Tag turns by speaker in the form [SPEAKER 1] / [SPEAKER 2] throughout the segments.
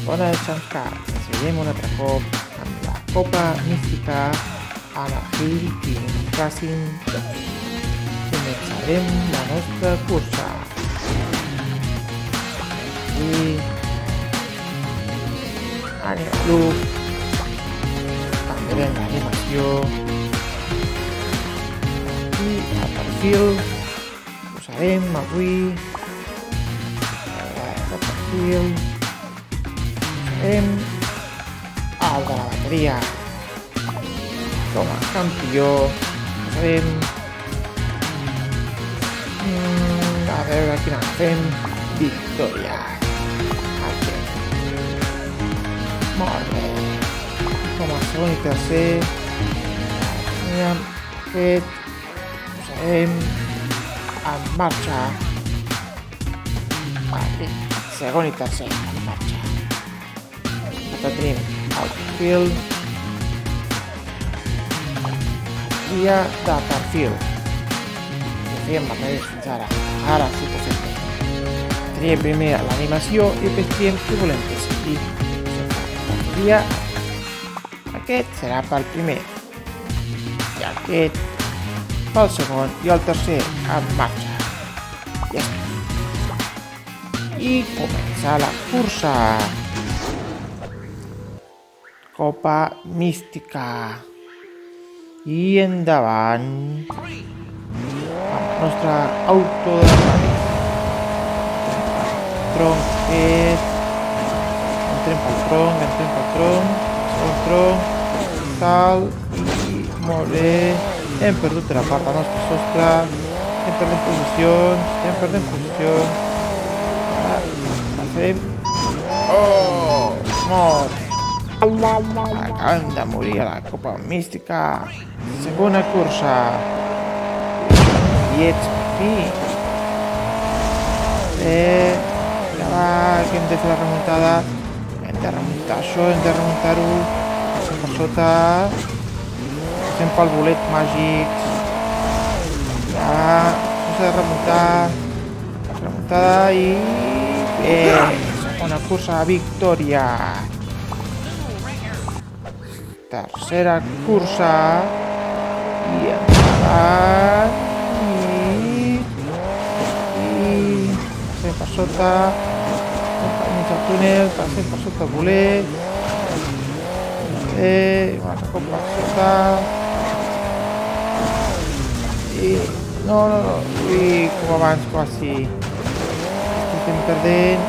[SPEAKER 1] Bona Xamcar, ens veiem un altre cop amb la Copa Mística a la Hill Team Racing 2. Començarem la nostra cursa. I anem al club. També veiem l'animació. I al perfil posarem avui el perfil el de la bateria. Com a campió posarem a veure quina fem. Victòria. Molt bé. Com a segon i tercer aquest posarem en marxa. Aquí, segon i tercer en marxa. Tenim el perfil guia de perfil que fèiem fins ara sí que fem bé. Tenim primer l'animació i després diem què volem que sigui. Guia, aquest serà pel primer i aquest pel segon i el tercer en marxa. Ja està. I comença la cursa. Copa Mística. I endavant amb el nostre auto de rally. Tronc aquest. Entrem pel tronc. Segon tronc. Tal. I molt bé. Hem perdut la part del nostre sostre. Estem perdent posicions. La fem. Oh! Mort! Acabem de morir a la Copa Mística. Segona cursa. I ets per fi. Ja va, que hem de fer la remuntada. Hem de remuntar això, hem de remuntar-ho. Passem per sota. Passem pel bolet màgic. Ja, això s'ha de remuntar. Remuntada i... bé, segona cursa, victòria. Tercera cursa i endavant i passem per sota, mig al túnel, passem per sota el bolet, un altre cop per sota i no, i com abans quasi estem perdent,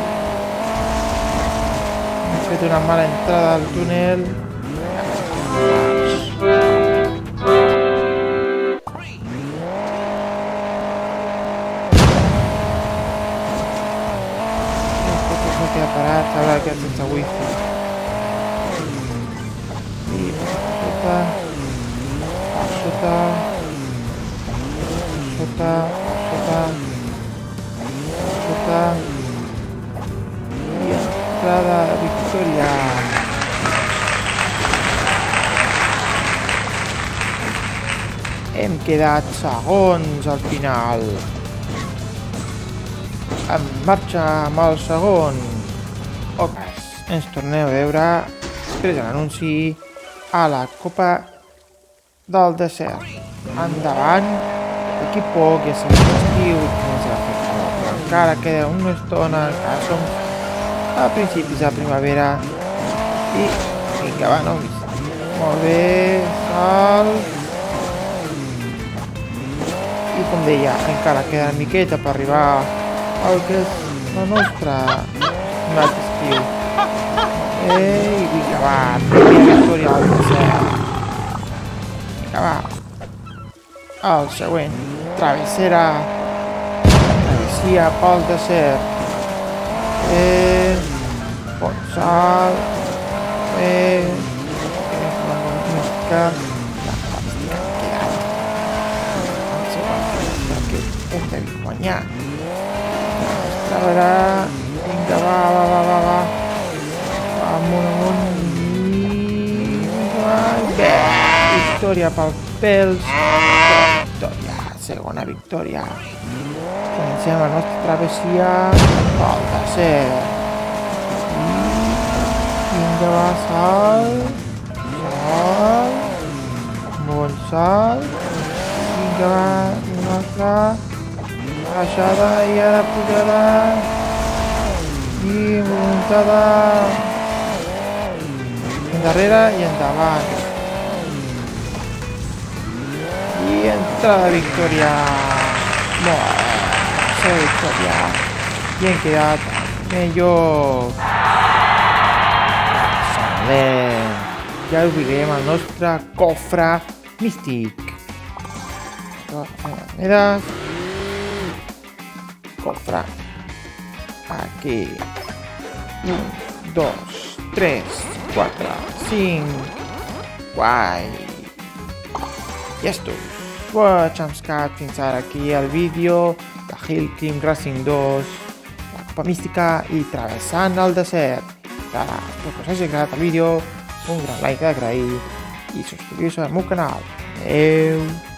[SPEAKER 1] hem fet una mala entrada al túnel. Parat, s'haurà de quedar sense wifi. I per sota, i entrada victòria. Hem quedat segons al final. En marxa amb el segon. Ens tornem a veure després de l'anunci a la Copa del Desert. Endavant, d'aquí poc ja serà l'estiu i començarà a fer calor, però encara queda una estona, encara som a principis de primavera i vinga, va, nois. Molt bé, salt. I com deia, encara queda una miqueta per arribar al que és la nostra estiu. Ei, vinga, va, primera victòria al desert. Vinga, va. El següent, travessia pel desert. Bon salt. La música. Perquè hem de guanyar. Vinga, va. Amunt i... bé! Victòria pel pèls. Victòria, segona victòria. Comencem la nostra travessia pel desert. Vinga, va, salt. Salt. Bon salt. Vinga, va, una altra. Baixada i ara pujada. I muntada. Endarrere i endavant. I entrada de victòria. Bona victòria. I hem quedat millor. Excelent. Ja obrirem el nostre cofre místic. Monedes. Cofre. Aquí. 1, 2, 3, 4, 5. Guai. I esto. Chamscat, fins ara aquí el vídeo de Hill Climb Racing 2, la Copa Mística i travessant el desert. Ara, espero que us hagi agradat el vídeo, un gran like d'agrair i subscriu-vos al meu canal. Adeu!